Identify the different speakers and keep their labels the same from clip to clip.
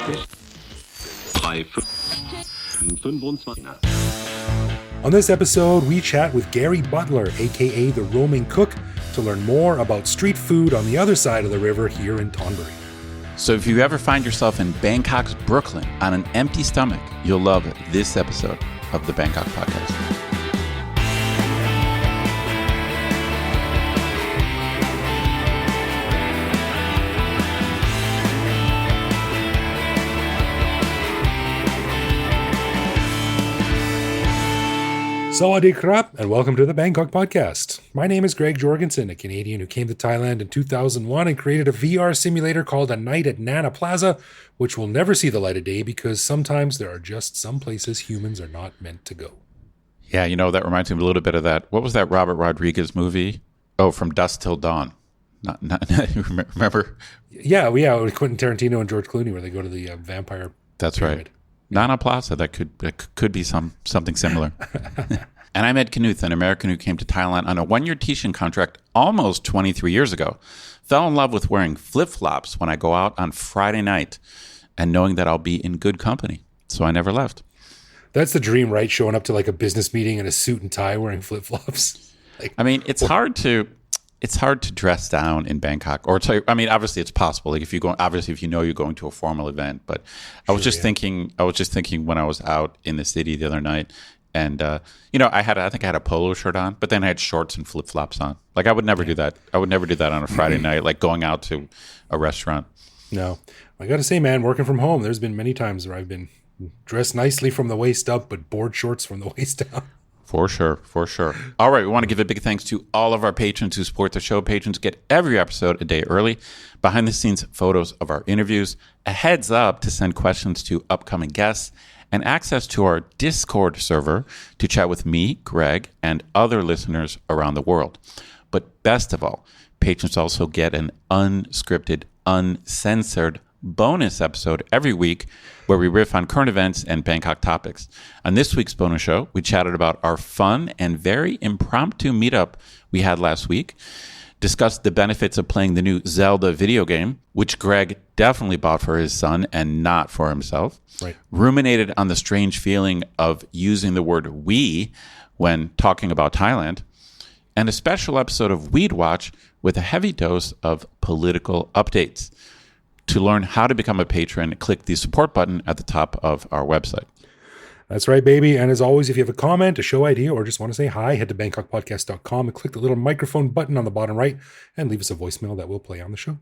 Speaker 1: On this episode, we chat with Gary Butler, aka the Roaming Cook, to learn more about street food on the other side of the river here in Thonburi.
Speaker 2: So if you ever find yourself in Bangkok's Brooklyn on an empty stomach, you'll love this episode of the Bangkok Podcast.
Speaker 1: Sawadee krap, and welcome to the Bangkok Podcast. My name is Greg Jorgensen, a Canadian who came to Thailand in 2001 and created a VR simulator called A Night at Nana Plaza, which will never see the light of day because sometimes there are just some places humans are not meant to go.
Speaker 2: Yeah, you know, that reminds me a little bit of that. What was that Robert Rodriguez movie? Oh, From Dusk Till Dawn. Remember?
Speaker 1: Yeah, with Quentin Tarantino and George Clooney where they go to the vampire
Speaker 2: That's
Speaker 1: pyramid.
Speaker 2: Right. Nana Plaza, that could be something similar. And I'm Ed Knuth, an American who came to Thailand on a one-year teaching contract almost 23 years ago. Fell in love with wearing flip-flops when I go out on Friday night and knowing that I'll be in good company. So I never left.
Speaker 1: That's the dream, right? Showing up to like a business meeting in a suit and tie wearing flip-flops.
Speaker 2: It's hard to dress down in Bangkok, obviously it's possible. Like if you know you're going to a formal event, but I was just thinking when I was out in the city the other night, and I think I had a polo shirt on, but then I had shorts and flip flops on. Like I would never do that. I would never do that on a Friday night, like going out to a restaurant. No,
Speaker 1: I got to say, man, working from home, there's been many times where I've been dressed nicely from the waist up, but board shorts from the waist down.
Speaker 2: For sure. All right, we want to give a big thanks to all of our patrons who support the show. Patrons get every episode a day early, behind-the-scenes photos of our interviews, a heads up to send questions to upcoming guests, and access to our Discord server to chat with me, Greg, and other listeners around the world. But best of all, patrons also get an unscripted, uncensored bonus episode every week where we riff on current events and Bangkok topics. On this week's bonus show, we chatted about our fun and very impromptu meetup we had last week, discussed the benefits of playing the new Zelda video game, which Greg definitely bought for his son and not for himself,
Speaker 1: right.
Speaker 2: Ruminated on the strange feeling of using the word we when talking about Thailand, and a special episode of Weed Watch with a heavy dose of political updates. To learn how to become a patron, click the support button at the top of our website.
Speaker 1: That's right, baby. And as always, if you have a comment, a show idea, or just want to say hi, head to bangkokpodcast.com and click the little microphone button on the bottom right and leave us a voicemail that will play on the show.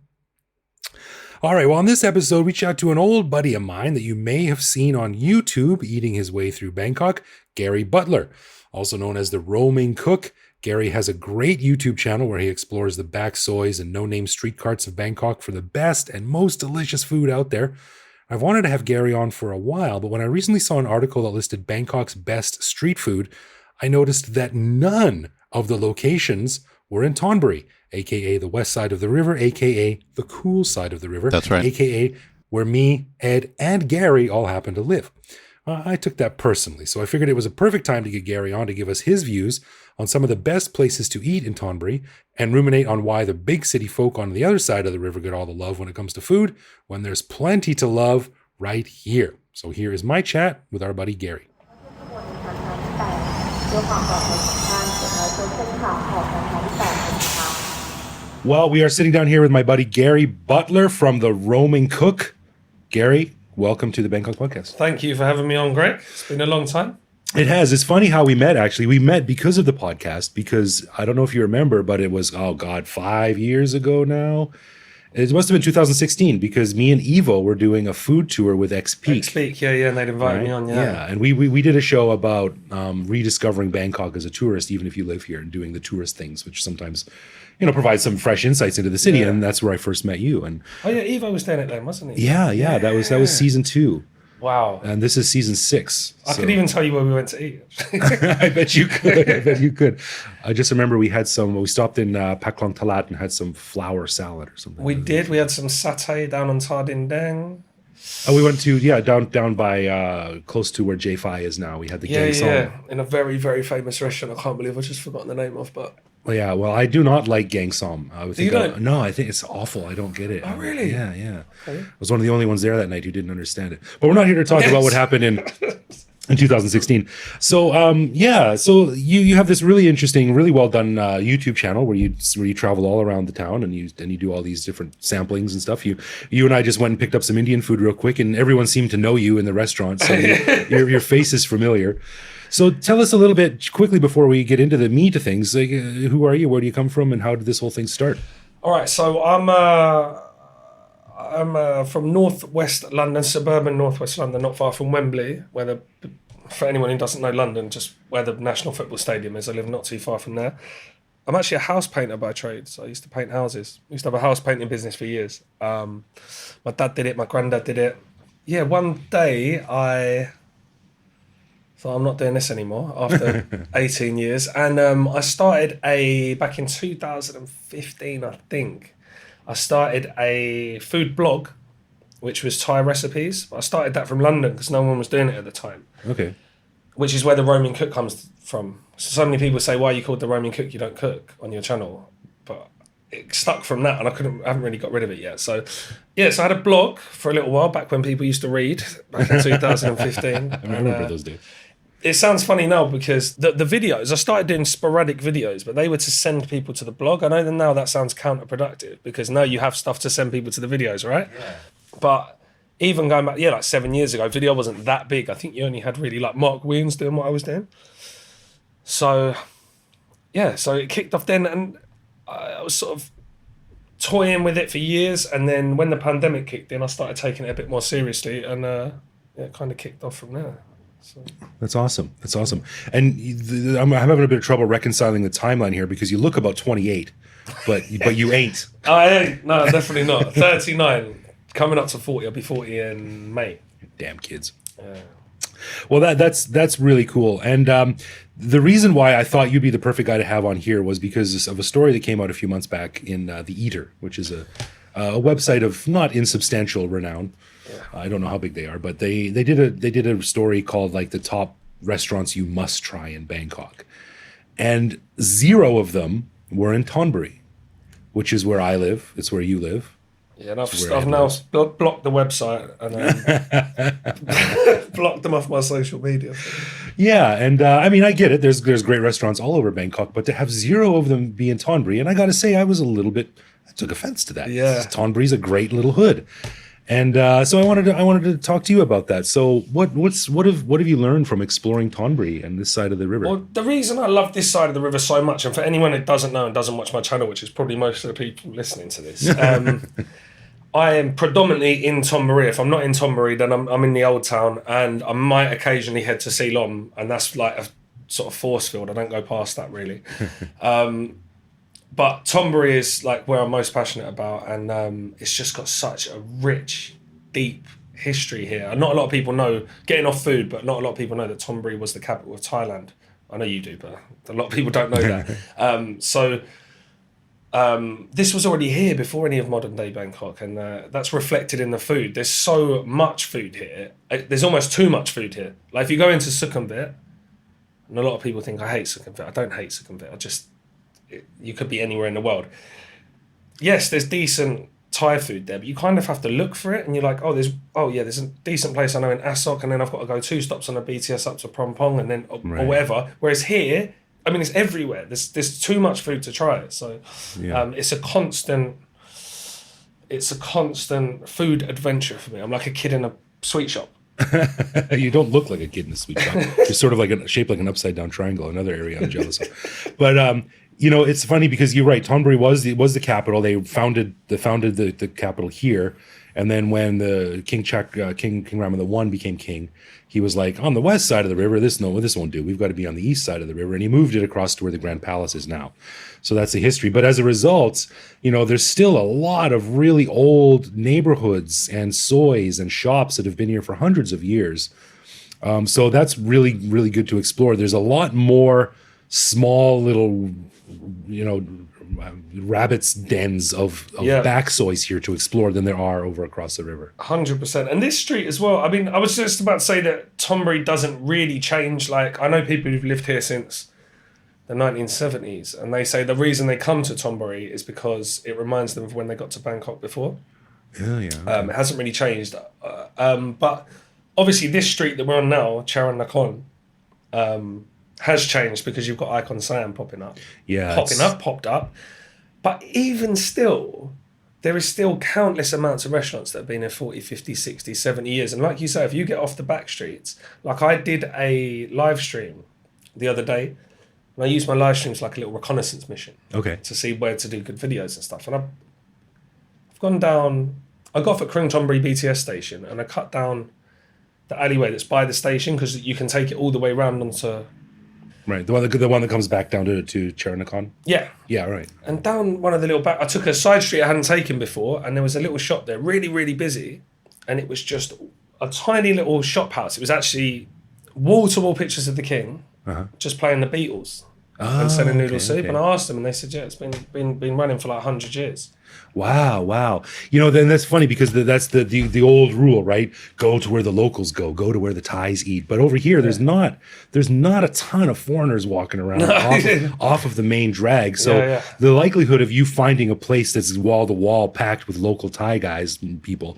Speaker 1: All right, well, on this episode, we chat to an old buddy of mine that you may have seen on YouTube eating his way through Bangkok, Gary Butler, also known as the Roaming Cook. Gary has a great YouTube channel where he explores the back soys and no-name street carts of Bangkok for the best and most delicious food out there. I've wanted to have Gary on for a while, but when I recently saw an article that listed Bangkok's best street food, I noticed that none of the locations were in Thonburi, aka the west side of the river, aka the cool side of the river.
Speaker 2: That's right.
Speaker 1: Aka where me, Ed, and Gary all happen to live. I took that personally, so I figured it was a perfect time to get Gary on to give us his views on some of the best places to eat in Thonburi and ruminate on why the big city folk on the other side of the river get all the love when it comes to food, when there's plenty to love right here. So here is my chat with our buddy Gary. Well, we are sitting down here with my buddy Gary Butler from the Roaming Cook. Gary, welcome to the Bangkok Podcast.
Speaker 3: Thank you for having me on, Greg. It's been a long time.
Speaker 1: It has. It's funny how we met, actually. We met because of the podcast, because I don't know if you remember, but it was, 5 years ago now. It must have been 2016, because me and Evo were doing a food tour with X-Peak.
Speaker 3: X-Peak, yeah, and they'd invited me on,
Speaker 1: Yeah, and we did a show about rediscovering Bangkok as a tourist, even if you live here, and doing the tourist things, which sometimes, provide some fresh insights into the city,
Speaker 3: Yeah.
Speaker 1: and that's where I first met you. And
Speaker 3: Evo was doing it then, wasn't he?
Speaker 1: Yeah, that was season 2.
Speaker 3: Wow.
Speaker 1: And this is season 6.
Speaker 3: I could even tell you where we went to eat.
Speaker 1: I bet you could. I just remember we stopped in Paklong Talat and had some flour salad or something.
Speaker 3: We did. We had some satay down on Tar Dindeng.
Speaker 1: Oh, we went to, down by close to where J5 is now. We had the gang song.
Speaker 3: In a very, very famous restaurant. I can't believe I've just forgotten the name of, but
Speaker 1: Well, yeah, well, I do not like Gang Som. I would
Speaker 3: You
Speaker 1: think
Speaker 3: don't?
Speaker 1: no, I think it's awful. I don't get it.
Speaker 3: Oh, really?
Speaker 1: Yeah, yeah.
Speaker 3: Okay.
Speaker 1: I was one of the only ones there that night who didn't understand it. But we're not here to talk about what happened in 2016. So so you have this really interesting, really well done YouTube channel where you travel all around the town and you do all these different samplings and stuff. You and I just went and picked up some Indian food real quick, and everyone seemed to know you in the restaurant, so your face is familiar. So tell us a little bit quickly before we get into the meat of things. Like, who are you? Where do you come from? And how did this whole thing start?
Speaker 3: All right, so I'm from northwest London, suburban northwest London, not far from Wembley, for anyone who doesn't know London, just where the National Football Stadium is. I live not too far from there. I'm actually a house painter by trade, so I used to paint houses. I used to have a house painting business for years. My dad did it, my granddad did it. Yeah, one day I thought I'm not doing this anymore after 18 years. And I started back in 2015, I think, I started a food blog, which was Thai recipes. I started that from London because no one was doing it at the time.
Speaker 1: Okay.
Speaker 3: Which is where the roaming cook comes from. So many people say, why are you called the roaming cook? You don't cook on your channel. But it stuck from that, and I haven't really got rid of it yet. So, yeah, so I had a blog for a little while back when people used to read, back in 2015.
Speaker 1: I remember those days.
Speaker 3: It sounds funny now because the videos, I started doing sporadic videos, but they were to send people to the blog. I know that now that sounds counterproductive because now you have stuff to send people to the videos, right? Yeah. But even going back, like 7 years ago, video wasn't that big. I think you only had really like Mark Williams doing what I was doing. So, yeah, so it kicked off then, and I was sort of toying with it for years. And then when the pandemic kicked in, I started taking it a bit more seriously, and it kind of kicked off from there. So.
Speaker 1: That's awesome. That's awesome. And I'm having a bit of trouble reconciling the timeline here because you look about 28, but you ain't.
Speaker 3: I ain't. No, definitely not. 39, coming up to 40. I'll be 40 in May.
Speaker 1: Damn kids. Well, that's really cool. And the reason why I thought you'd be the perfect guy to have on here was because of a story that came out a few months back in The Eater, which is a website of not insubstantial renown. I don't know how big they are, but they did a story called like the top restaurants you must try in Bangkok, and 0 of them were in Thonburi, which is where I live. It's where you live.
Speaker 3: Yeah, and I've now blocked the website and blocked them off my social media.
Speaker 1: Yeah, and I mean, I get it. There's great restaurants all over Bangkok, but to have 0 of them be in Thonburi, and I got to say, I took offense to that.
Speaker 3: Yeah,
Speaker 1: Thonburi's a great little hood. And so I wanted to talk to you about that. So what have you learned from exploring Thonburi and this side of the river?
Speaker 3: Well, the reason I love this side of the river so much, and for anyone that doesn't know and doesn't watch my channel, which is probably most of the people listening to this, I am predominantly in Thonburi. If I'm not in Thonburi, then I'm in the old town, and I might occasionally head to Ceylon, and that's like a sort of force field. I don't go past that really. But Thonburi is like where I'm most passionate about, and it's just got such a rich, deep history here. Not a lot of people know, getting off food, but not a lot of people know that Thonburi was the capital of Thailand. I know you do, but a lot of people don't know that. This was already here before any of modern day Bangkok, and that's reflected in the food. There's so much food here. There's almost too much food here. Like if you go into Sukhumvit, and a lot of people think I hate Sukhumvit. I don't hate Sukhumvit. You could be anywhere in the world. Yes, there's decent Thai food there, but you kind of have to look for it, and you're like, there's a decent place I know in Asok, and then I've got to go 2 stops on a BTS up to Phrom Phong, and then or whatever. Whereas here, I mean, it's everywhere. There's too much food to try it. So it's a constant food adventure for me. I'm like a kid in a sweet shop.
Speaker 1: You don't look like a kid in a sweet shop. You're sort of like shaped like an upside down triangle. Another area I'm jealous of. But it's funny because you're right. Thonburi was the capital. They founded the capital here, and then when the King Rama I became king, he was like, on the west side of the river, this won't do. We've got to be on the east side of the river, and he moved it across to where the Grand Palace is now. So that's the history. But as a result, there's still a lot of really old neighborhoods and soys and shops that have been here for hundreds of years. So that's really, really good to explore. There's a lot more small little rabbits' dens of back soys here to explore than there are over across the river.
Speaker 3: 100%. And this street as well. I mean, I was just about to say that Thonburi doesn't really change. Like, I know people who've lived here since the 1970s, and they say the reason they come to Thonburi is because it reminds them of when they got to Bangkok before.
Speaker 1: Yeah.
Speaker 3: It hasn't really changed, but obviously this street that we're on now, Charan Nakhon, has changed because you've got Icon Siam popped up. But even still, there is still countless amounts of restaurants that have been here 40, 50, 60, 70 years. And like you say, if you get off the back streets, like I did a live stream the other day, and I used my live streams like a little reconnaissance mission.
Speaker 1: Okay.
Speaker 3: To see where to do good videos and stuff. And I've gone down, I got off at Krung Thonburi BTS station and I cut down the alleyway that's by the station because you can take it all the way around onto...
Speaker 1: Right, the one that comes back down to Charanakon.
Speaker 3: Yeah.
Speaker 1: Yeah, right.
Speaker 3: And down one of the little back, I took a side street I hadn't taken before, and there was a little shop there, really, really busy, and it was just a tiny little shop house. It was actually wall-to-wall pictures of the King, just playing the Beatles and selling noodle soup. And I asked them, and they said, yeah, it's been running for like 100 years.
Speaker 1: Wow. You know, then that's funny because that's the old rule, right? Go to where the locals go to where the Thais eat. But over here, there's not a ton of foreigners walking around off of the main drag. So the likelihood of you finding a place that's wall to wall packed with local Thai guys and people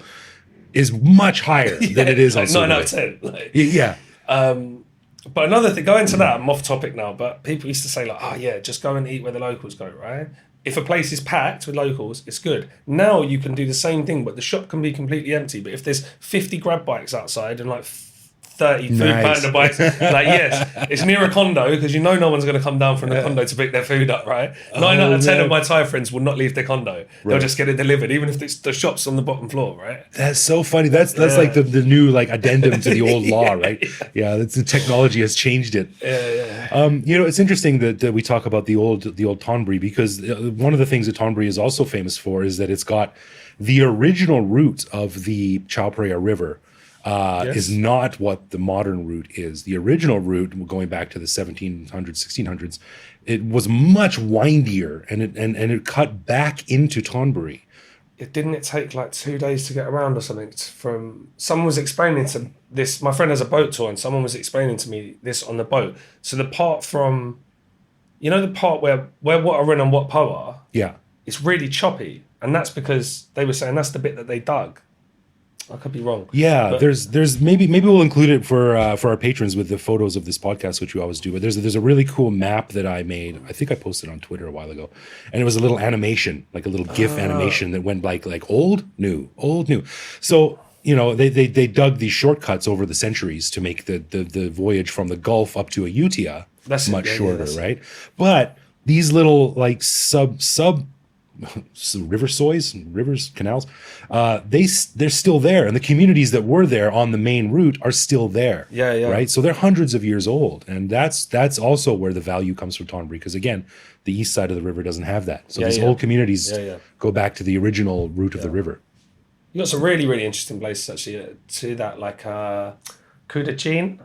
Speaker 1: is much higher than it is on
Speaker 3: 9 out of 10.
Speaker 1: Yeah.
Speaker 3: But another thing, going to that, I'm off topic now, but people used to say like, oh yeah, just go and eat where the locals go, right? If a place is packed with locals, it's good. Now you can do the same thing, but the shop can be completely empty. But if there's 50 grab bikes outside and like 30 food panda bikes, like yes, it's near a condo because you know no one's going to come down from the condo to pick their food up, right? 9 out of 10 of my Thai friends will not leave their condo. They'll just get it delivered, even if it's the shop's on the bottom floor, right?
Speaker 1: That's so funny. That's like the new like addendum to the old law, right? Yeah, that's the technology has changed it. You know, it's interesting that we talk about the old Thonburi because one of the things that Thonburi is also famous for is that it's got the original route of the Chao Praya River. Is not what the modern route is. The original route, going back to the 1700s, 1600s, it was much windier and it cut back into Thonburi.
Speaker 3: Didn't it take like 2 days to get around or something? Someone was explaining to this. My friend has a boat tour, and someone was explaining to me this on the boat. So the part from, you know, the part where Watarin and Wat Po are, it's really choppy, and that's because they were saying that's the bit that they dug. I could be wrong. Yeah,
Speaker 1: but there's maybe we'll include it for our patrons with the photos of this podcast, which we always do. But there's a really cool map that I made. I think I posted on Twitter a while ago, and it was a little animation, like a little GIF animation that went like old, new. So you know they dug these shortcuts over the centuries to make the voyage from the Gulf up to Ayutthaya much shorter, right? But these little like sub rivers, canals, they're still there, and the communities that were there on the main route are still there. Right. So they're hundreds of years old, and that's also where the value comes from Thonburi, because again, the east side of the river doesn't have that. So these whole communities go back to the original route of the river.
Speaker 3: You got some really, really interesting places actually to that, like Kudachin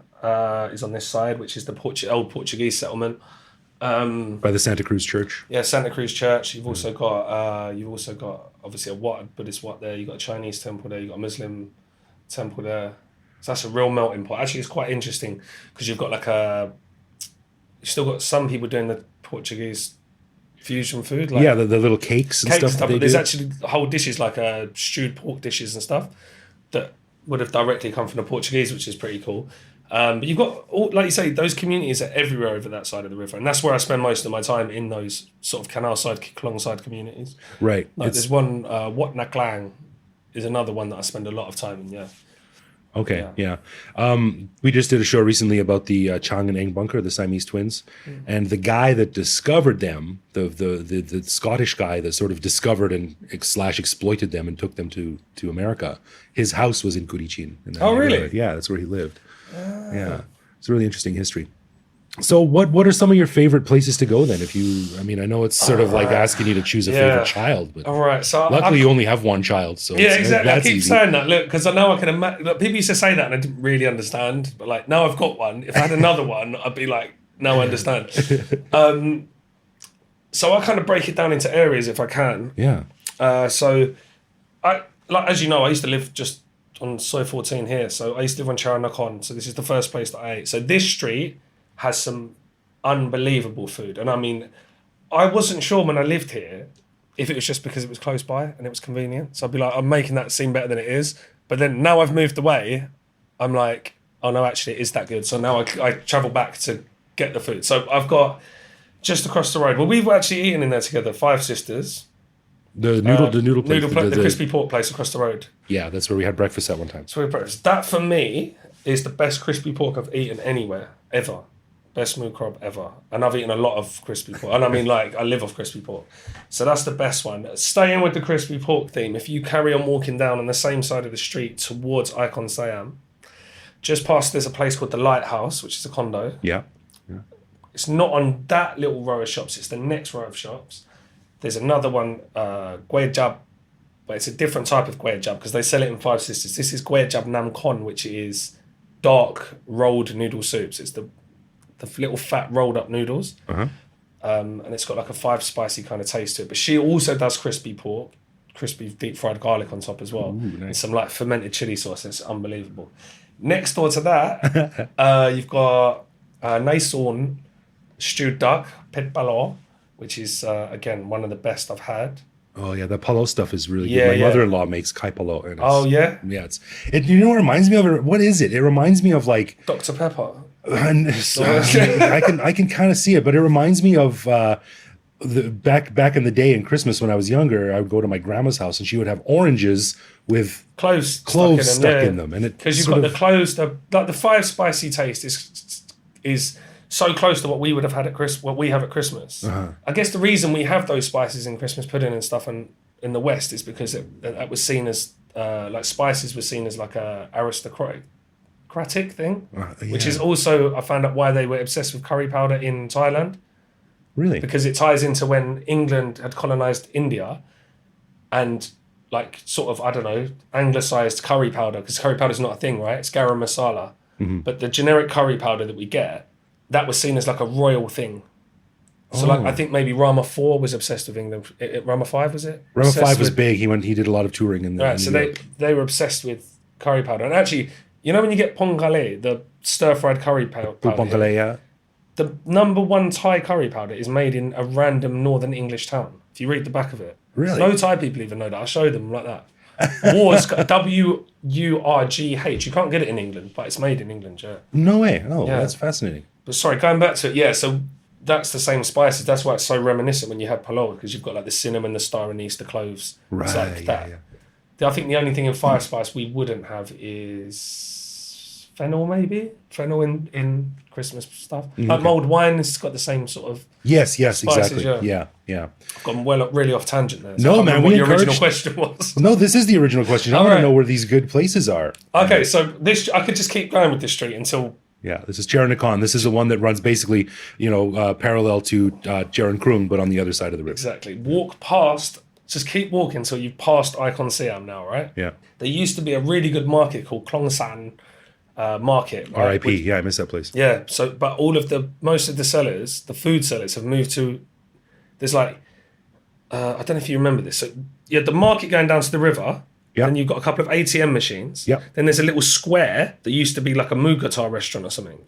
Speaker 3: is on this side, which is the old Portuguese settlement.
Speaker 1: By the Santa Cruz Church.
Speaker 3: Yeah, Santa Cruz Church. You've also got obviously a Buddhist Wat there. You've got a Chinese temple there. You've got a Muslim temple there. So that's a real melting pot. Actually, it's quite interesting because you've got you've still got some people doing the Portuguese fusion food. Like
Speaker 1: the little cakes and stuff.
Speaker 3: But there's actually whole dishes like stewed pork dishes and stuff that would have directly come from the Portuguese, which is pretty cool. But you've got, like you say, those communities are everywhere over that side of the river, and that's where I spend most of my time, in those sort of canal side, Klong side communities.
Speaker 1: Right.
Speaker 3: Like there's one, Wat Naklang is another one that I spend a lot of time in.
Speaker 1: Okay. Yeah. We just did a show recently about the Chang and Eng bunker, the Siamese twins, and the guy that discovered them, the Scottish guy that sort of discovered and exploited them and took them to America. His house was in Kurichin.
Speaker 3: Oh, really?
Speaker 1: Yeah, that's where he lived. Yeah, it's a really interesting history. So what are some of your favorite places to go then? I know it's sort of like asking you to choose a favorite child, but
Speaker 3: all right. So
Speaker 1: luckily you only have one child, so
Speaker 3: exactly. I keep
Speaker 1: easy.
Speaker 3: saying that, look, because I know I can imagine. People used to say that and I didn't really understand, but like now I've got one. If I had another one, I'd be like, now I understand. So I kind of break it down into areas if I can.
Speaker 1: Yeah.
Speaker 3: So I, like, as you know, I used to live just on Soi 14 here. So I used to live on Charan Nakhon. So this is the first place that I ate. So this street has some unbelievable food. And I mean, I wasn't sure when I lived here if it was just because it was close by and it was convenient. So I'd be like, I'm making that seem better than it is. But then now I've moved away, I'm like, oh no, actually it is that good. So now I travel back to get the food. So I've got just across the road. Well, we've actually eaten in there together, Five Sisters.
Speaker 1: The noodle place.
Speaker 3: The crispy pork place across the road.
Speaker 1: Yeah, that's where we had breakfast at one time.
Speaker 3: So that for me is the best crispy pork I've eaten anywhere, ever. Best smooth crab ever. And I've eaten a lot of crispy pork. And I mean, like, I live off crispy pork. So that's the best one. Staying with the crispy pork theme, if you carry on walking down on the same side of the street towards Icon Siam, just past there's a place called The Lighthouse, which is a condo.
Speaker 1: Yeah.
Speaker 3: It's not on that little row of shops. It's the next row of shops. There's another one, Guay Jab, but it's a different type of Guay Jab because they sell it in Five Sisters. This is Guay Jab Nam Kon, which is dark rolled noodle soups. It's the little fat rolled up noodles.
Speaker 1: Uh-huh.
Speaker 3: And it's got like a 5 spicy kind of taste to it. But she also does crispy pork, crispy deep fried garlic on top as well.
Speaker 1: Ooh, nice.
Speaker 3: And some like fermented chili sauce. It's unbelievable. Next door to that, you've got Naisorn stewed duck, pet palo, which is, again, one of the best I've had.
Speaker 1: Oh yeah, the palo stuff is really
Speaker 3: Yeah,
Speaker 1: good. My
Speaker 3: yeah.
Speaker 1: mother-in-law makes kai palo. And
Speaker 3: Oh, yeah?
Speaker 1: Yeah, you know what it reminds me of? What is it? It reminds me of like...
Speaker 3: Dr. Pepper.
Speaker 1: I can kind of see it, but it reminds me of back in the day in Christmas when I was younger. I would go to my grandma's house and she would have oranges with
Speaker 3: Cloves
Speaker 1: stuck in them, and it
Speaker 3: because you've got the cloves. Like the 5 spicy taste is so close to what we would have had at what we have at Christmas.
Speaker 1: Uh-huh.
Speaker 3: I guess the reason we have those spices in Christmas pudding and stuff in the West is because it was seen as like spices were seen as like a aristocratic thing,
Speaker 1: yeah.
Speaker 3: which is also I found out why they were obsessed with curry powder in Thailand.
Speaker 1: Really?
Speaker 3: Because it ties into when England had colonized India and like sort of, I don't know, anglicized curry powder, because curry powder is not a thing, right? It's garam masala.
Speaker 1: Mm-hmm.
Speaker 3: But the generic curry powder that we get, that was seen as like a royal thing. So like I think maybe Rama 4 was obsessed with England. Rama 5 was it?
Speaker 1: Rama
Speaker 3: Obsessed
Speaker 1: 5 was
Speaker 3: with-
Speaker 1: big. He did a lot of touring in the
Speaker 3: Right, so they were obsessed with curry powder. And actually, you know when you get pongale, the stir-fried curry powder,
Speaker 1: Pongkale, yeah.
Speaker 3: the number 1 Thai curry powder is made in a random northern English town. If you read the back of it.
Speaker 1: Really?
Speaker 3: No Thai people even know that. I show them like that. Wars, W-U-R-G-H. You can't get it in England, but it's made in England, yeah.
Speaker 1: No way. Oh,
Speaker 3: Yeah.
Speaker 1: that's fascinating.
Speaker 3: But sorry, going back to it, yeah, so that's the same spices. That's why it's so reminiscent when you have palaw, because you've got like the cinnamon, the star anise, the cloves.
Speaker 1: Right.
Speaker 3: It's like that.
Speaker 1: Yeah.
Speaker 3: I think the only thing in fire spice we wouldn't have is fennel, maybe? Fennel in Christmas stuff. Like mulled wine, it's got the same sort of...
Speaker 1: Yes,
Speaker 3: Spices,
Speaker 1: exactly. Yeah.
Speaker 3: I've gone really off tangent there.
Speaker 1: No,
Speaker 3: I can't
Speaker 1: man,
Speaker 3: remember
Speaker 1: we
Speaker 3: what your original
Speaker 1: encouraged-
Speaker 3: question was.
Speaker 1: No, this is the original question. I
Speaker 3: All
Speaker 1: want to
Speaker 3: right.
Speaker 1: know where these good places are.
Speaker 3: Okay, so this I could just keep going with this street until...
Speaker 1: Yeah, this is Charonakan. This is the one that runs basically, parallel to Charon Krung, but on the other side of the river.
Speaker 3: Exactly. Walk past... Just keep walking until you've passed Icon Siam now, right?
Speaker 1: Yeah.
Speaker 3: There used to be a really good market called Klongsan Market. Right?
Speaker 1: R.I.P. Yeah, I miss that place.
Speaker 3: Yeah. So, but most of the sellers, the food sellers, have moved to. There's like, I don't know if you remember this. So, you had the market going down to the river.
Speaker 1: Yeah.
Speaker 3: Then you've got a couple of ATM machines.
Speaker 1: Yeah.
Speaker 3: Then there's a little square that used to be like a Mugatar restaurant or something.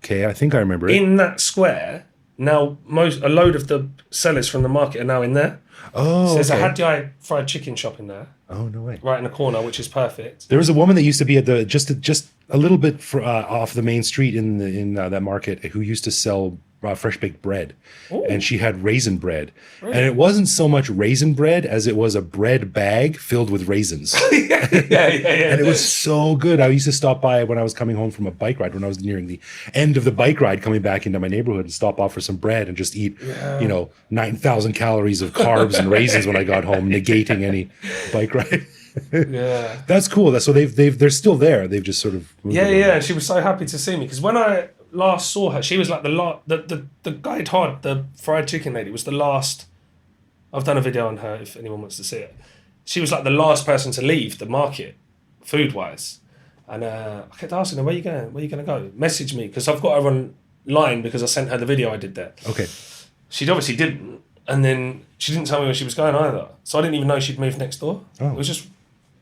Speaker 1: Okay, I think I remember it.
Speaker 3: In that square, now a load of the sellers from the market are now in there.
Speaker 1: Oh,
Speaker 3: So there's
Speaker 1: okay.
Speaker 3: a Hadjai fried chicken shop in there,
Speaker 1: Oh, no way.
Speaker 3: right in the corner, which is perfect.
Speaker 1: There was a woman that used to be at the just a little bit off the main street in that market who used to sell fresh baked bread, and she had raisin bread, and it wasn't so much raisin bread as it was a bread bag filled with raisins,
Speaker 3: yeah.
Speaker 1: and it was so good. I used to stop by when I was coming home from a bike ride, when I was nearing the end of the bike ride, coming back into my neighborhood, and stop off for some bread and just eat, 9,000 calories of carbs and raisins when I got home, negating any bike ride.
Speaker 3: Yeah.
Speaker 1: That's cool. So they're still there. They've just sort of moved along.
Speaker 3: Yeah. She was so happy to see me because when I last saw her, she was like the guide hard, the fried chicken lady was the last. I've done a video on her if anyone wants to see it. She was like the last person to leave the market, food wise, and I kept asking her, "Where you going? Where you going to go?" Message me because I've got her online because I sent her the video I did there.
Speaker 1: Okay.
Speaker 3: She obviously didn't, and then she didn't tell me where she was going either, so I didn't even know she'd moved next door.
Speaker 1: Oh.
Speaker 3: It was just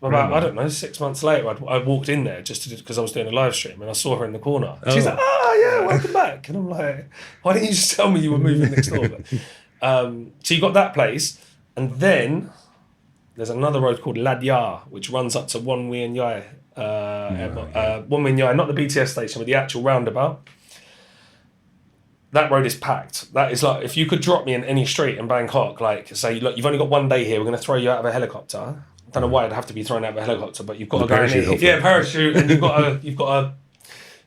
Speaker 3: about, I don't know, 6 months later, I walked in there just because I was doing a live stream and I saw her in the corner. She's like, yeah, welcome back. And I'm like, why didn't you just tell me you were moving next door? So you got that place. And then there's another road called Ladya, which runs up to Wan Wien Yai. Wan Wien Yai, not the BTS station, but the actual roundabout. That road is packed. That is like, if you could drop me in any street in Bangkok, like say, look, you've only got one day here, we're going to throw you out of a helicopter. I don't know why I'd have to be thrown out of a helicopter, but you've got to go parachute, and you've got to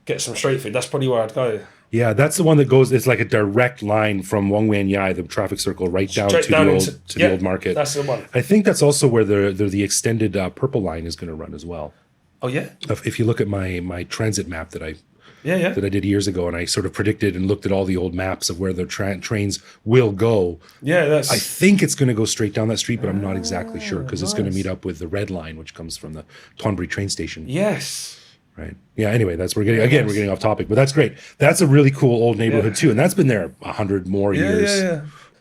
Speaker 3: get some street food. That's probably where I'd go.
Speaker 1: Yeah, that's the one that goes. It's like a direct line from Wong Wan Yai, the traffic circle, right down to the old market.
Speaker 3: That's the one.
Speaker 1: I think that's also where the extended purple line is going to run as well.
Speaker 3: Oh yeah.
Speaker 1: If you look at my transit map that I did years ago, and I sort of predicted and looked at all the old maps of where the trains will go.
Speaker 3: Yeah,
Speaker 1: I think it's going to go straight down that street, but I'm not exactly sure because it's going to meet up with the red line, which comes from the Thonburi train station.
Speaker 3: Yes.
Speaker 1: Right. Yeah. Anyway, we're getting off topic, but that's great. That's a really cool old neighborhood too, and that's been there 100 more years.
Speaker 3: Yeah.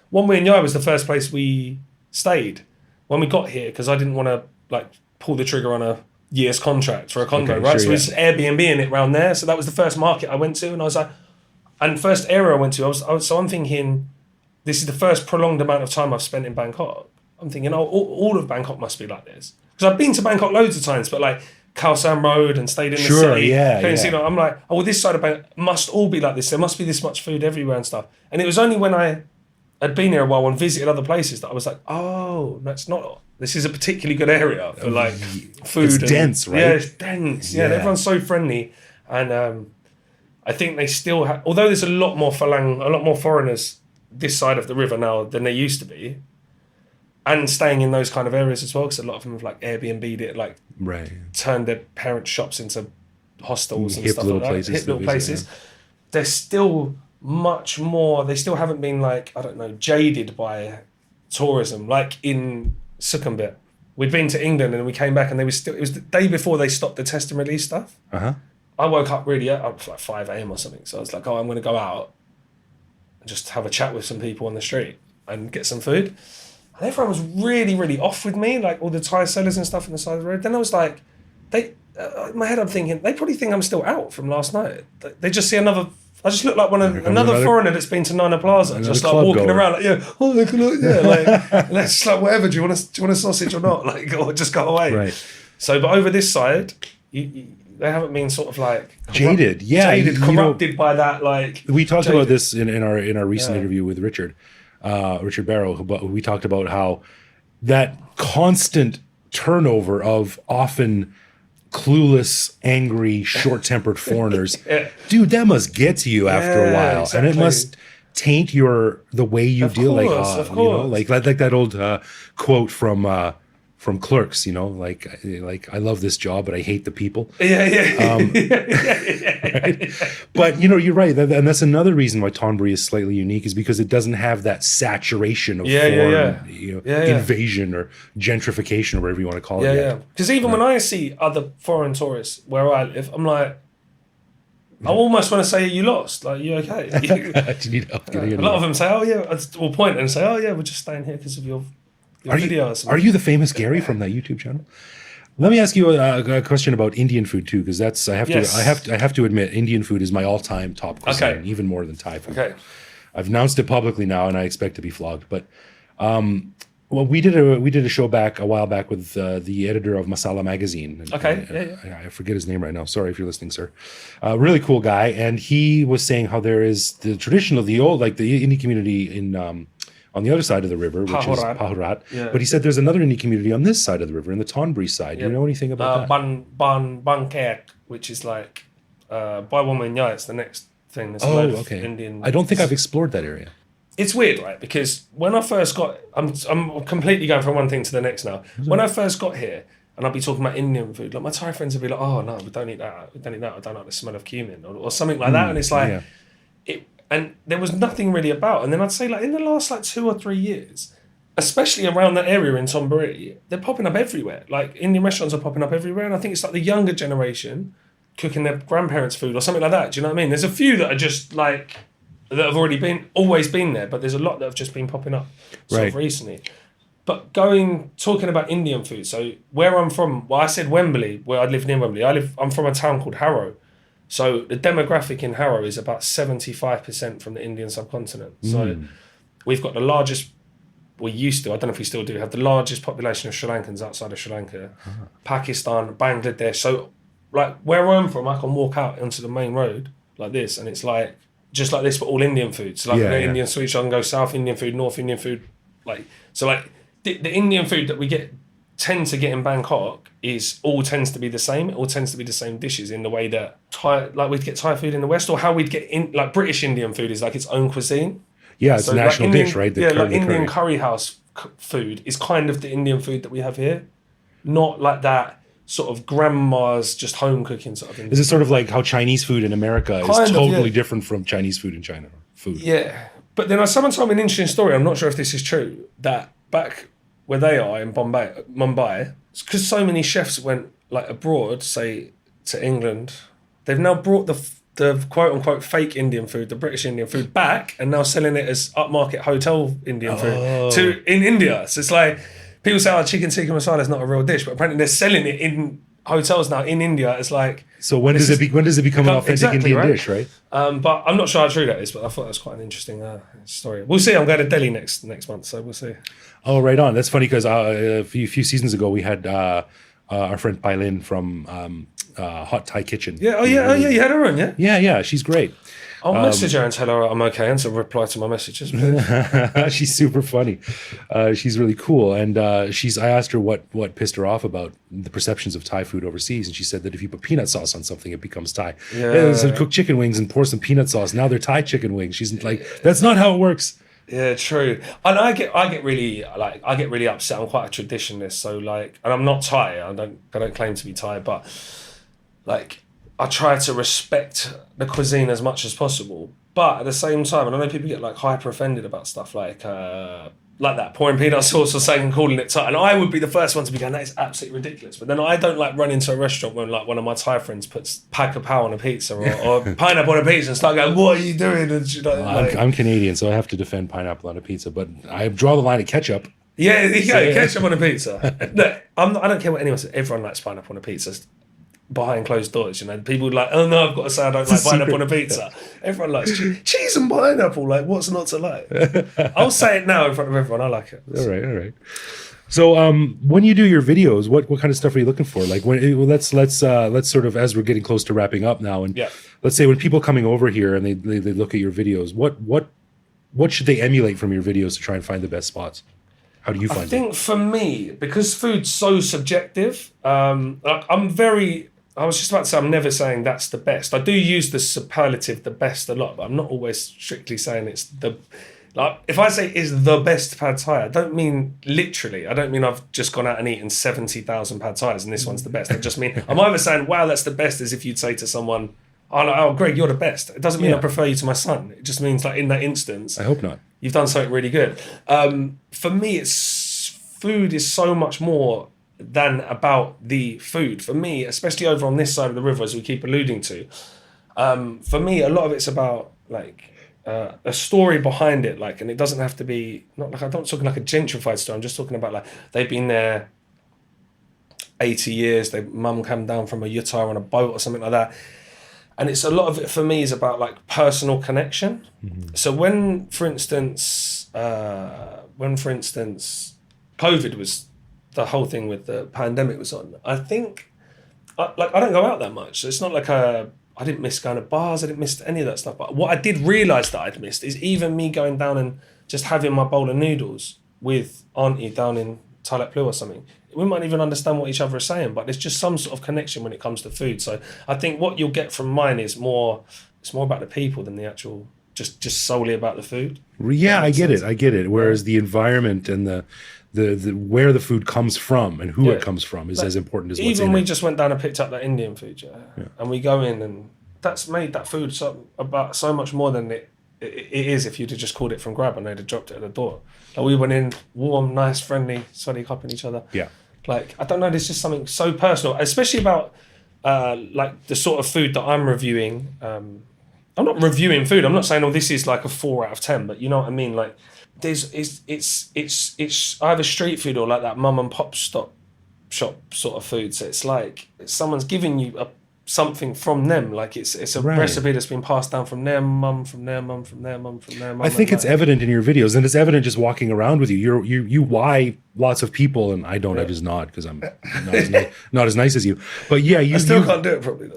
Speaker 3: Wan Wien Yai was the first place we stayed when we got here because I didn't want to like pull the trigger on a year's contract for a condo, right? So we was Airbnb-ing it around there. So that was the first market I went to, and I was like, and first area I went to, so I'm thinking, this is the first prolonged amount of time I've spent in Bangkok. I'm thinking, all of Bangkok must be like this. Because I've been to Bangkok loads of times, but like Khao San Road and stayed in the city. I'm like, this side of Bangkok must all be like this. There must be this much food everywhere and stuff. And it was only when I had been here a while and visited other places that I was like, oh, that's not... This is a particularly good area for like food.
Speaker 1: It's dense, right?
Speaker 3: Yeah, it's dense. Yeah, everyone's so friendly, and I think they still have. Although there's a lot more foreigners this side of the river now than there used to be, and staying in those kind of areas as well, because a lot of them have like Airbnb'd it, like turned their parents' shops into hostels and stuff like that. Hip little places. There's still much more. They still haven't been like, I don't know, jaded by tourism like in Sukhumvit. We'd been to England and we came back and they were still. It was the day before they stopped the test and release stuff. I woke up really up like 5 a.m. or something. So I was like, I'm going to go out and just have a chat with some people on the street and get some food. And everyone was really, really off with me, like all the Thai sellers and stuff on the side of the road. Then I was like, in my head I'm thinking, they probably think I'm still out from last night. They just see another. I just look like another foreigner that's been to Nana Plaza, just like walking around like, let's like whatever. Do you want a sausage or not? Like, or just go away.
Speaker 1: Right.
Speaker 3: So, but over this side, they haven't been sort of like
Speaker 1: jaded,
Speaker 3: corrupted by that. Like
Speaker 1: we talked about this in our recent interview with Richard Barrow, but we talked about how that constant turnover of often clueless, angry, short-tempered foreigners, dude, that must get to you after a while, exactly. And it must taint the way you deal. Of course. Like that old quote from Clerks, like I love this job, but I hate the people. Right? But you're right, and that's another reason why Thonburi is slightly unique, is because it doesn't have that saturation of foreign, invasion or gentrification or whatever you want to call it.
Speaker 3: Because even when I see other foreign tourists where I live, I'm like, I almost want to say, you lost. Like, you okay?
Speaker 1: Do you need help getting in?
Speaker 3: A lot of them say, we'll point and say, we're just staying here because of your videos.
Speaker 1: Are you the famous Gary from that YouTube channel? Let me ask you a question about Indian food too, because I have to admit, Indian food is my all-time top cuisine, even more than Thai food.
Speaker 3: Okay.
Speaker 1: I've announced it publicly now, and I expect to be flogged. But we did a show a while back with the editor of Masala magazine. I forget his name right now. Sorry if you're listening, sir. Really cool guy, and he was saying how there is the tradition of the old, like the Indian community in. On the other side of the river, which is Pahurat. Yeah. But he said there's another Indian community on this side of the river, in the Thonburi side. Do you know anything about that?
Speaker 3: Bangkok, which is like by Wan Wien Yai, it's the next thing. There's
Speaker 1: okay.
Speaker 3: Indian.
Speaker 1: I don't think I've explored that area.
Speaker 3: It's weird, right? Because when I first got... I'm completely going from one thing to the next now. When I first got here, and I'd be talking about Indian food, like my Thai friends would be like, oh, no, we don't eat that. I don't like the smell of cumin, or something like that. And it's like... And there was nothing really about. And then I'd say, like, in the last, 2 or 3 years, especially around that area in Thonburi, they're popping up everywhere. Like, Indian restaurants are popping up everywhere. And I think it's like the younger generation cooking their grandparents' food or something like that. Do you know what I mean? There's a few that are just, like, that have always been there. But there's a lot that have just been popping up sort of recently. But talking about Indian food, so where I'm from, well, I said Wembley, where I live near Wembley. I'm from a town called Harrow. So the demographic in Harrow is about 75% from the Indian subcontinent. So we've got the largest, we used to, I don't know if we still do, have the largest population of Sri Lankans outside of Sri Lanka, Pakistan, Bangladesh. So like where I'm from, I can walk out onto the main road like this, and it's like, just like this, but all Indian food. So like Indian sweets, I can go South Indian food, North Indian food. The Indian food that we tend to get in Bangkok tends to be the same. It all tends to be the same dishes in the way that we'd get Thai food in the West, or how we'd get British Indian food is like its own cuisine.
Speaker 1: Yeah, it's a national dish, right?
Speaker 3: Indian curry house food is kind of the Indian food that we have here, not like that sort of grandma's just home cooking sort of thing.
Speaker 1: Is it sort of like how Chinese food in America is totally different from Chinese food in China?
Speaker 3: Yeah, but then someone told me an interesting story. I'm not sure if this is true. That back where they are in Mumbai, because so many chefs went like abroad, say to England, they've now brought the quote unquote fake Indian food, the British Indian food, back and now selling it as upmarket hotel Indian food in India. So it's like people say, chicken tikka masala is not a real dish, but apparently they're selling it in hotels now in India. It's like,
Speaker 1: so when does it become an authentic Indian dish, right?
Speaker 3: But I'm not sure how true that is, but I thought that was quite an interesting story. We'll see. I'm going to Delhi next month, so we'll see.
Speaker 1: Oh, right on. That's funny because a few seasons ago we had our friend Pai Lin from Hot Thai Kitchen.
Speaker 3: Yeah. Oh yeah. You had her on, yeah.
Speaker 1: Yeah. She's great.
Speaker 3: I'll message her and tell her I'm okay and to reply to my messages.
Speaker 1: She's super funny. She's really cool. And I asked her what pissed her off about the perceptions of Thai food overseas. And she said that if you put peanut sauce on something, it becomes Thai. Yeah. So cook chicken wings and pour some peanut sauce. Now they're Thai chicken wings. She's like, that's not how it works.
Speaker 3: Yeah, true. And I get really upset. I'm quite a traditionalist. So like, and I'm not Thai. I don't claim to be Thai, but like, I try to respect the cuisine as much as possible, but at the same time, and I know people get like hyper offended about stuff like that, pouring peanut sauce or saying calling it Thai, and I would be the first one to be going, that is absolutely ridiculous. But then I don't like run into a restaurant when like one of my Thai friends puts pack of pow on a pizza or pineapple on a pizza and start going, what are you doing? And
Speaker 1: I'm Canadian, so I have to defend pineapple on a pizza, but I draw the line at ketchup.
Speaker 3: Yeah, you go, ketchup on a pizza. Look, I don't care what anyone says. Everyone likes pineapple on a pizza. Behind closed doors, people like, oh no, I've got to say I don't like pineapple on a pizza. Everyone likes cheese and pineapple. Like, what's not to like? I'll say it now in front of everyone. I like it.
Speaker 1: All right. So, when you do your videos, what kind of stuff are you looking for? Like, let's sort of, as we're getting close to wrapping up now, and let's say when people coming over here and they look at your videos, what should they emulate from your videos to try and find the best spots? How do you find it? I
Speaker 3: think for me, because food's so subjective, I was just about to say, I'm never saying that's the best. I do use the superlative, the best, a lot, but I'm not always strictly saying it's the... Like, if I say is the best pad thai, I don't mean literally. I don't mean I've just gone out and eaten 70,000 pad thais and this one's the best. I just mean, I'm either saying, wow, that's the best, as if you'd say to someone, oh, Greg, you're the best. It doesn't mean I prefer you to my son. It just means like in that instance...
Speaker 1: I hope not.
Speaker 3: You've done something really good. For me, food is so much more than about the food. For me, especially over on this side of the river, as we keep alluding to, for me, a lot of it's about like a story behind it. Like, and it doesn't have to be, not like, I'm not talking like a gentrified story. I'm just talking about like, they've been there 80 years. Their mum came down from a yutai on a boat or something like that. And it's a lot of it for me is about like personal connection. Mm-hmm. So when, for instance, COVID was, the whole thing with the pandemic was on, I think, I don't go out that much. So it's not like I didn't miss going to bars. I didn't miss any of that stuff. But what I did realise that I'd missed is even me going down and just having my bowl of noodles with Auntie down in Talat Plu or something. We might even understand what each other are saying, but there's just some sort of connection when it comes to food. So I think what you'll get from mine is it's more about the people than the actual, just solely about the food.
Speaker 1: Yeah, I get it. Whereas the environment and the where the food comes from and who it comes from is as important as what's in it.
Speaker 3: Even we just went down and picked up that Indian food, and we go in and that's made that food about so much more than it is if you'd have just called it from grab and they'd have dropped it at the door. Like we went in warm, nice, friendly, sweaty cupping each other.
Speaker 1: Yeah.
Speaker 3: Like, I don't know, there's just something so personal, especially about like the sort of food that I'm reviewing. I'm not reviewing food. I'm not saying, this is like a 4 out of 10, but you know what I mean? Like, it's either street food or like that mum and pop shop sort of food. So it's like someone's giving you something from them. Like it's a recipe that's been passed down from their mum, from their mum, from their mum, from their mum.
Speaker 1: I think it's evident in your videos, and it's evident just walking around with you. You why lots of people, and I don't. I just nod because I'm not as nice as you. But yeah,
Speaker 3: I still can't do it properly.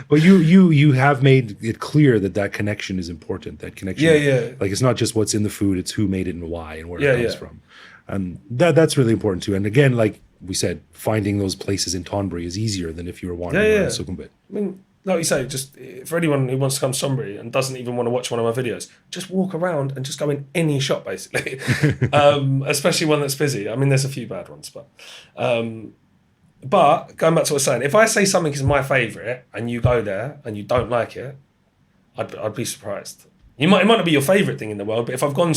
Speaker 1: But you have made it clear that connection is important. That connection, like it's not just what's in the food; it's who made it and why and where it comes from, and that's really important too. And again, like we said, finding those places in Thonburi is easier than if you were wandering around Sukhumvit.
Speaker 3: I mean, like you say, just for anyone who wants to come to Thonburi and doesn't even want to watch one of my videos, just walk around and just go in any shop, basically. Especially one that's busy. I mean, there's a few bad ones, but going back to what I was saying, if I say something is my favourite and you go there and you don't like it, I'd be surprised. It might not be your favourite thing in the world, but if I've gone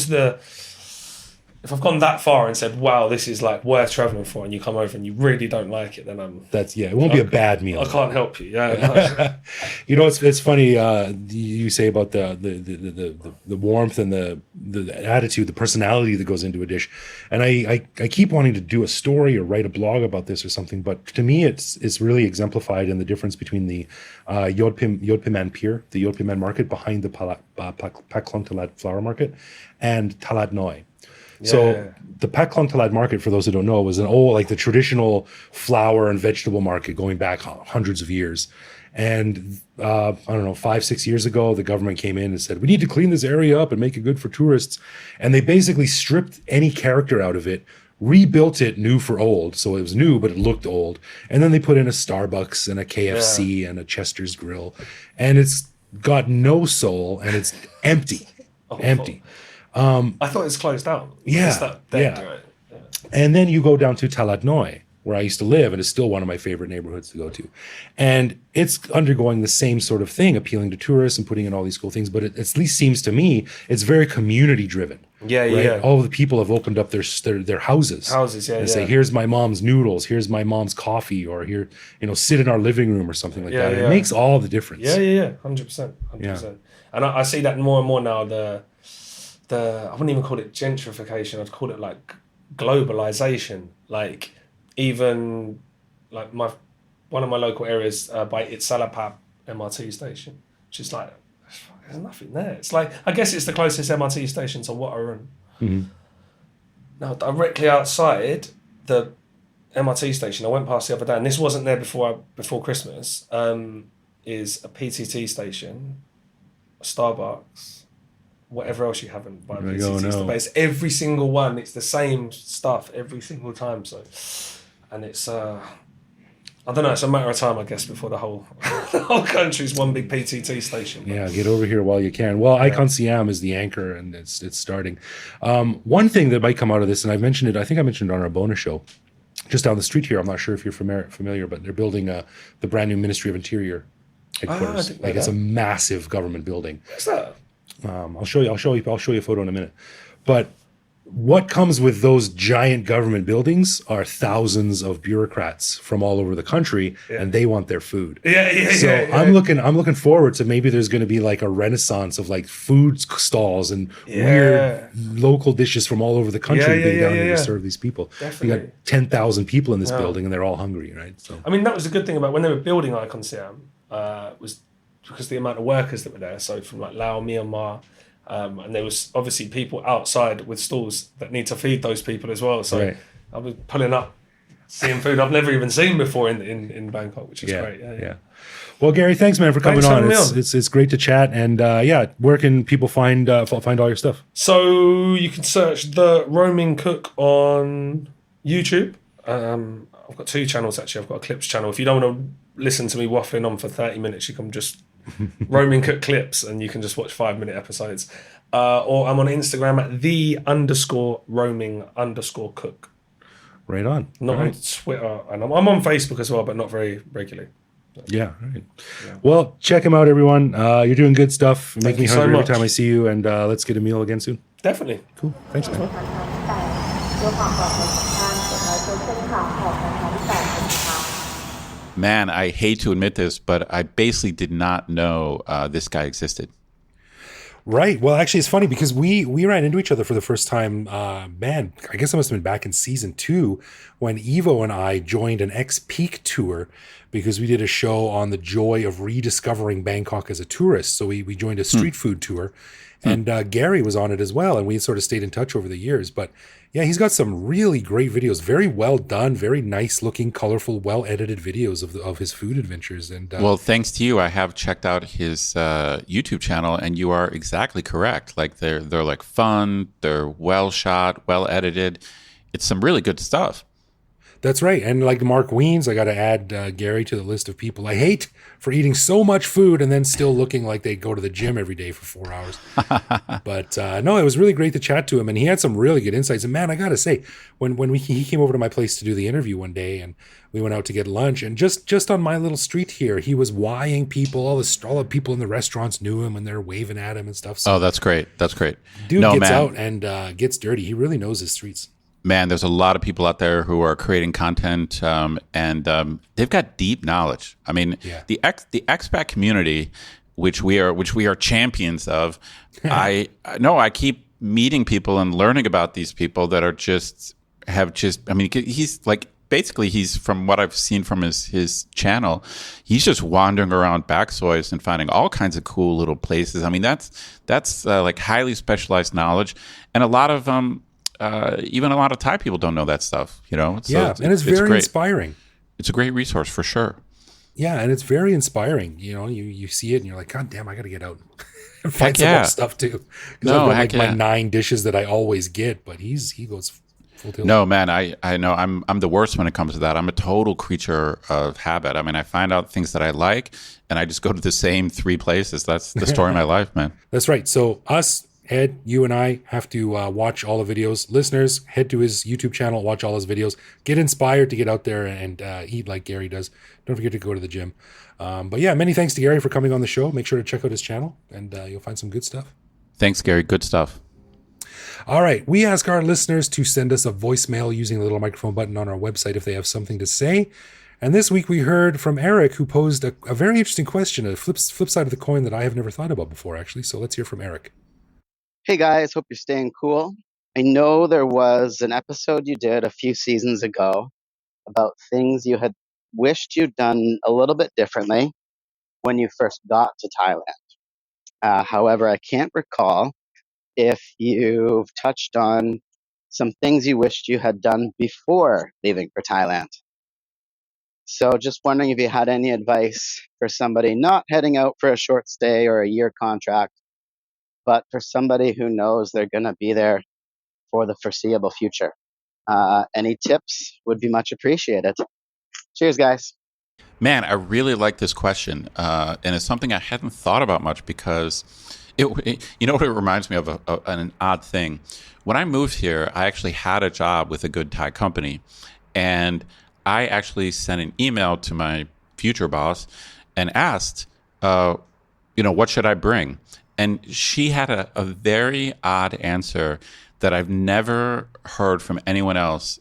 Speaker 3: that far and said, wow, this is like worth traveling for, and you come over and you really don't like it, then
Speaker 1: it won't be a bad meal.
Speaker 3: I can't help you. Yeah.
Speaker 1: You know, it's funny. You say about the warmth and the attitude, the personality that goes into a dish, and I keep wanting to do a story or write a blog about this or something, but to me, it's really exemplified in the difference between the Yodpiman Pier, the Yodpiman Market behind the Paklong Talat Flower Market, and Talat Noi. So the Paklong Talat market, for those who don't know, was the traditional flower and vegetable market going back hundreds of years. And I don't know, 5-6 years ago, the government came in and said, we need to clean this area up and make it good for tourists. And they basically stripped any character out of it, rebuilt it new for old. So it was new, but it looked old. And then they put in a Starbucks and a KFC and a Chester's Grill. And it's got no soul and it's empty. Empty.
Speaker 3: I thought it's closed down.
Speaker 1: Yeah,
Speaker 3: right?
Speaker 1: And then you go down to Talat Noi, where I used to live, and it's still one of my favorite neighborhoods to go to. And it's undergoing the same sort of thing, appealing to tourists and putting in all these cool things. But it at least seems to me it's very community driven.
Speaker 3: Yeah.
Speaker 1: All the people have opened up their houses. And say, here's my mom's noodles, here's my mom's coffee, or here, sit in our living room or something like that. It makes all the difference.
Speaker 3: Yeah, 100%. And I see that more and more now. I wouldn't even call it gentrification. I'd call it like globalization. Like even like one of my local areas by Itsalapap MRT station, which is like there's nothing there. It's like I guess it's the closest MRT station to Watarun.
Speaker 1: Mm-hmm.
Speaker 3: Now directly outside the MRT station, I went past the other day, and this wasn't there before Christmas. Is a PTT station, a Starbucks. Whatever else you haven't by PTT, but it's every single one. It's the same stuff every single time. So, and it's I don't know. It's a matter of time, I guess, before the whole country's one big PTT station. But,
Speaker 1: yeah, get over here while you can. Well, Icon Siam is the anchor, and it's starting. One thing that might come out of this, and I mentioned it. I think I mentioned it on our bonus show, just down the street here. I'm not sure if you're familiar, but they're building the brand new Ministry of Interior headquarters. It's a massive government building.
Speaker 3: What's that?
Speaker 1: I'll show you a photo in a minute. But what comes with those giant government buildings are thousands of bureaucrats from all over the country, and they want their food. I'm looking forward to maybe there's going to be like a renaissance of like food stalls and weird local dishes from all over the country being down here to serve these people.
Speaker 3: Definitely.
Speaker 1: You got 10,000 people in this building, and they're all hungry, right? So
Speaker 3: I mean, that was the good thing about when they were building Icon Siam was because the amount of workers that were there. So from like Laos, Myanmar. And there was obviously people outside with stalls that need to feed those people as well. So I was pulling up, seeing food I've never even seen before in Bangkok, which is great. Yeah.
Speaker 1: Well, Gary, thanks, man, for coming on. It's great to chat. And where can people find all your stuff?
Speaker 3: So you can search The Roaming Cook on YouTube. I've got 2 channels actually. I've got a clips channel. If you don't want to listen to me waffling on for 30 minutes, you can just Roaming Cook clips, and you can just watch 5-minute episodes. Or I'm on Instagram at _roaming_cook.
Speaker 1: Right on.
Speaker 3: Not on Twitter, and I'm on Facebook as well, but not very regularly.
Speaker 1: Yeah, right. Yeah. Well, check him out, everyone. You're doing good stuff. Make me hungry every time I see you, and let's get a meal again soon.
Speaker 3: Definitely.
Speaker 1: Cool. Thanks, man.
Speaker 2: Man, I hate to admit this, but I basically did not know this guy existed.
Speaker 1: Right. Well, actually, it's funny because we ran into each other for the first time. Man, I guess it must have been back in season 2 when Evo and I joined an ex-peak tour because we did a show on the joy of rediscovering Bangkok as a tourist. So we joined a street food tour, and Gary was on it as well, and we sort of stayed in touch over the years. But yeah, he's got some really great videos, very well done, very nice looking, colorful, well edited videos of his food adventures. And
Speaker 2: Well, thanks to you, I have checked out his YouTube channel, and you are exactly correct. Like they're like fun, they're well shot, well edited. It's some really good stuff.
Speaker 1: that's right. And like Mark Weens, I got to add Gary to the list of people I hate for eating so much food and then still looking like they go to the gym every day for 4 hours. But no, it was really great to chat to him, and he had some really good insights. And man, I got to say, when he came over to my place to do the interview one day, and we went out to get lunch, and just on my little street here, he was wowing people. All the people in the restaurants knew him, and they're waving at him and stuff. So
Speaker 2: Oh, that's great. That's great.
Speaker 1: dude
Speaker 2: No,
Speaker 1: gets
Speaker 2: man.
Speaker 1: out and gets dirty. He really knows his streets.
Speaker 2: Man, there's a lot of people out there who are creating content, and they've got deep knowledge. I mean,
Speaker 1: Yeah.
Speaker 2: the expat community, which we are champions of. I keep meeting people and learning about these people that are I mean, he's like basically he's, from what I've seen from his channel, he's just wandering around Backsoys and finding all kinds of cool little places. I mean, that's like highly specialized knowledge, and a lot of even a lot of Thai people don't know that stuff, you know? So
Speaker 1: Yeah, and it's very
Speaker 2: great.
Speaker 1: inspiring.
Speaker 2: It's a great resource for sure.
Speaker 1: Yeah, and it's very inspiring. You know, you see it and you're like, God damn, I got to get out and find
Speaker 2: Heck
Speaker 1: some
Speaker 2: yeah.
Speaker 1: more stuff too. Because
Speaker 2: No,
Speaker 1: I've got
Speaker 2: heck
Speaker 1: like
Speaker 2: yeah.
Speaker 1: my 9 dishes that I always get, but he goes full tilt.
Speaker 2: No, man, I know I'm the worst when it comes to that. I'm a total creature of habit. I mean, I find out things that I like, and I just go to the same 3 places. That's the story of my life, man.
Speaker 1: That's right. So us, Ed, you and I have to watch all the videos. Listeners, head to his YouTube channel, watch all his videos, get inspired to get out there and eat like Gary does. Don't forget to go to the gym. But yeah, many thanks to Gary for coming on the show. Make sure to check out his channel, and you'll find some good stuff.
Speaker 2: Thanks, Gary. Good stuff.
Speaker 1: All right. We ask our listeners to send us a voicemail using the little microphone button on our website if they have something to say. And this week we heard from Eric, who posed a very interesting question, a flip side of the coin that I have never thought about before, actually. So let's hear from Eric.
Speaker 4: Hey guys, hope you're staying cool. I know there was an episode you did a few seasons ago about things you had wished you'd done a little bit differently when you first got to Thailand. However, I can't recall if you've touched on some things you wished you had done before leaving for Thailand. So just wondering if you had any advice for somebody not heading out for a short stay or a year contract, but for somebody who knows they're going to be there for the foreseeable future. Any tips would be much appreciated. Cheers, guys.
Speaker 2: Man, I really like this question, and it's something I hadn't thought about much because you know what it reminds me of, an odd thing. When I moved here, I actually had a job with a good Thai company, and I actually sent an email to my future boss and asked, what should I bring? And she had a very odd answer that I've never heard from anyone else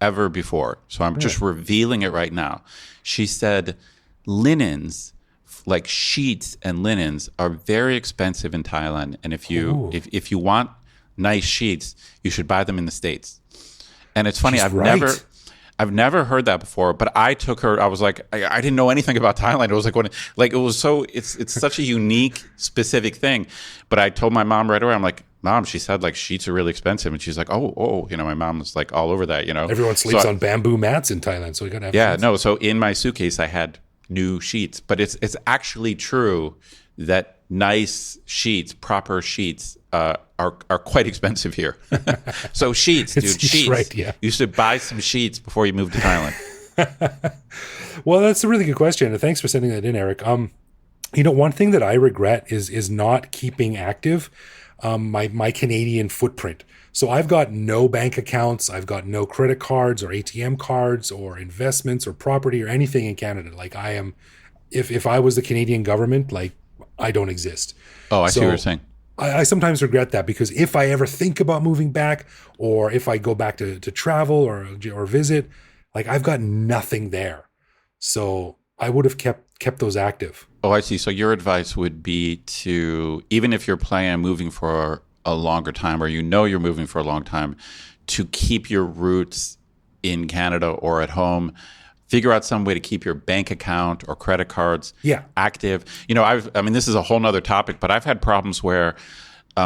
Speaker 2: ever before. So I'm just revealing it right now. She said linens, like sheets and linens, are very expensive in Thailand. And if you want nice sheets, you should buy them in the States. And it's funny, I've never heard that before, but I took her. I was like, I didn't know anything about Thailand. It was it's such a unique, specific thing. But I told my mom right away. I'm like, Mom, she said like sheets are really expensive, and she's like, oh, my mom was like all over that,
Speaker 1: Everyone sleeps on bamboo mats in Thailand, so you gotta have.
Speaker 2: Yeah,
Speaker 1: sheets.
Speaker 2: no. So in my suitcase, I had new sheets, but it's actually true that nice sheets, proper sheets, are quite expensive here. So sheets, dude, sheets.
Speaker 1: Right, yeah.
Speaker 2: You should buy some sheets before you move to Thailand.
Speaker 1: Well, that's a really good question, and thanks for sending that in, Eric. One thing that I regret is not keeping active my Canadian footprint. So I've got no bank accounts, I've got no credit cards or ATM cards or investments or property or anything in Canada. Like I am, if I was the Canadian government, like I don't exist.
Speaker 2: Oh, I see what you're saying.
Speaker 1: I sometimes regret that because if I ever think about moving back, or if I go back to travel or visit, like I've got nothing there. So I would have kept those active.
Speaker 2: Oh, I see. So your advice would be to, even if you're planning on moving for a longer time, or you're moving for a long time, to keep your roots in Canada or at home, figure out some way to keep your bank account or credit cards active. This is a whole nother topic, but I've had problems where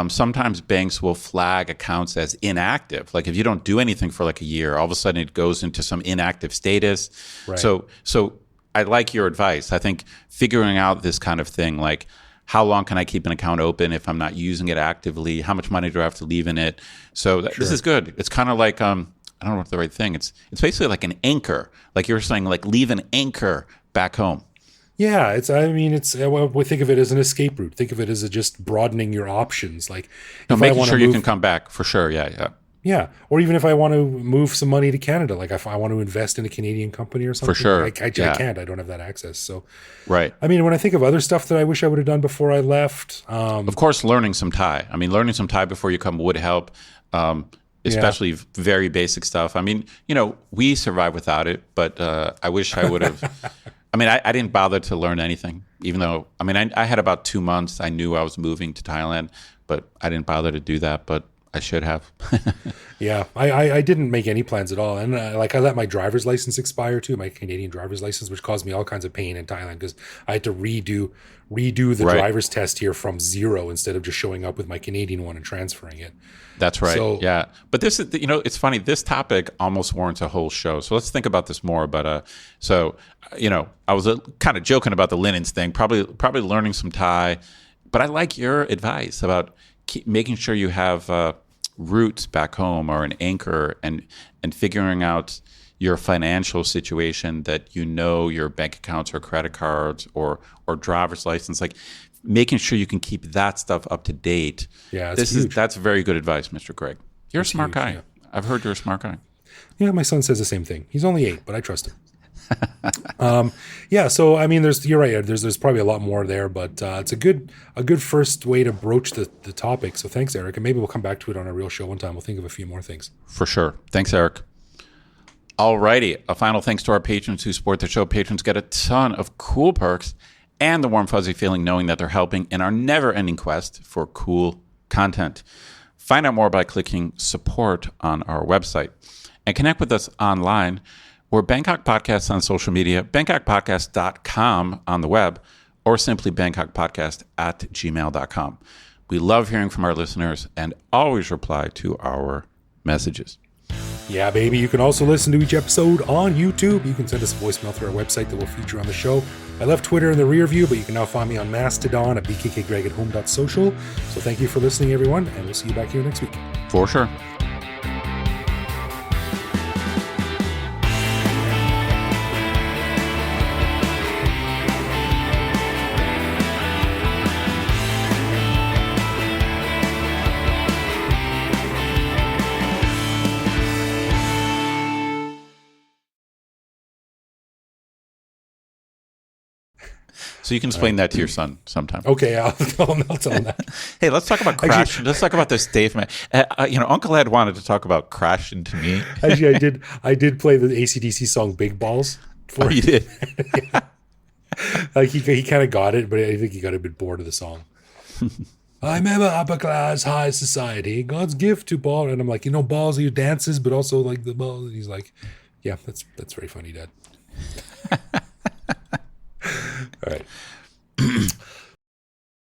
Speaker 2: sometimes banks will flag accounts as inactive. Like if you don't do anything for like a year, all of a sudden it goes into some inactive status.
Speaker 1: Right.
Speaker 2: So I like your advice. I think figuring out this kind of thing, like how long can I keep an account open if I'm not using it actively? How much money do I have to leave in it? So this is good. It's kind of like, I don't know what's the right thing. It's basically like an anchor. Like you're saying, like leave an anchor back home.
Speaker 1: Yeah, we think of it as an escape route. Think of it as just broadening your options. Like
Speaker 2: making sure you can come back for sure. Yeah.
Speaker 1: Yeah, or even if I want to move some money to Canada, like if I want to invest in a Canadian company or something,
Speaker 2: for sure,
Speaker 1: I can't. I don't have that access. So,
Speaker 2: right.
Speaker 1: I mean, when I think of other stuff that I wish I would have done before I left,
Speaker 2: of course, learning some Thai. I mean, learning some Thai before you come would help, especially very basic stuff. I mean, we survive without it, but I wish I would have. I mean, I didn't bother to learn anything, even though I had about 2 months. I knew I was moving to Thailand, but I didn't bother to do that. But I should have.
Speaker 1: Yeah, I didn't make any plans at all. And I let my driver's license expire too, my Canadian driver's license, which caused me all kinds of pain in Thailand because I had to redo the driver's test here from zero instead of just showing up with my Canadian one and transferring it.
Speaker 2: That's right. So, yeah. But this is, it's funny. This topic almost warrants a whole show. So let's think about this more. But I was kind of joking about the linens thing, probably learning some Thai. But I like your advice about making sure you have roots back home or an anchor and figuring out your financial situation, that your bank accounts or credit cards or driver's license, like making sure you can keep that stuff up to date.
Speaker 1: Yeah,
Speaker 2: that's very good advice, Mr. Greg. You're a smart guy. Yeah. I've heard you're a smart guy.
Speaker 1: Yeah, my son says the same thing. He's only 8, but I trust him. So I mean, you're right. There's probably a lot more there, but it's a good first way to broach the topic. So thanks, Eric, and maybe we'll come back to it on a real show one time. We'll think of a few more things.
Speaker 2: For sure. Thanks, Eric. Alrighty, a final thanks to our patrons who support the show. Patrons get a ton of cool perks and the warm fuzzy feeling knowing that they're helping in our never-ending quest for cool content. Find out more by clicking support on our website and connect with us online. We're Bangkok Podcast on social media, bangkokpodcast.com on the web, or simply bangkokpodcast@gmail.com. We love hearing from our listeners and always reply to our messages.
Speaker 1: Yeah, baby. You can also listen to each episode on YouTube. You can send us a voicemail through our website that we'll feature on the show. I left Twitter in the rear view, but you can now find me on Mastodon at bkkgreg@home.social. So thank you for listening, everyone, and we'll see you back here next week.
Speaker 2: For sure. So you can explain that to your son sometime.
Speaker 1: Okay, I'll tell him that.
Speaker 2: Hey, let's talk about Crash. Actually, let's talk about this Dave man. Uncle Ed wanted to talk about Crash Into Me.
Speaker 1: Actually, I did play the AC/DC song "Big Balls."
Speaker 2: Oh, you did?
Speaker 1: Yeah. Like he kind of got it, but I think he got a bit bored of the song. I'm ever upper class, high society, God's gift to ball, and I'm like, balls are your dances, but also like the ball. And he's like, yeah, that's very funny, Dad. All right.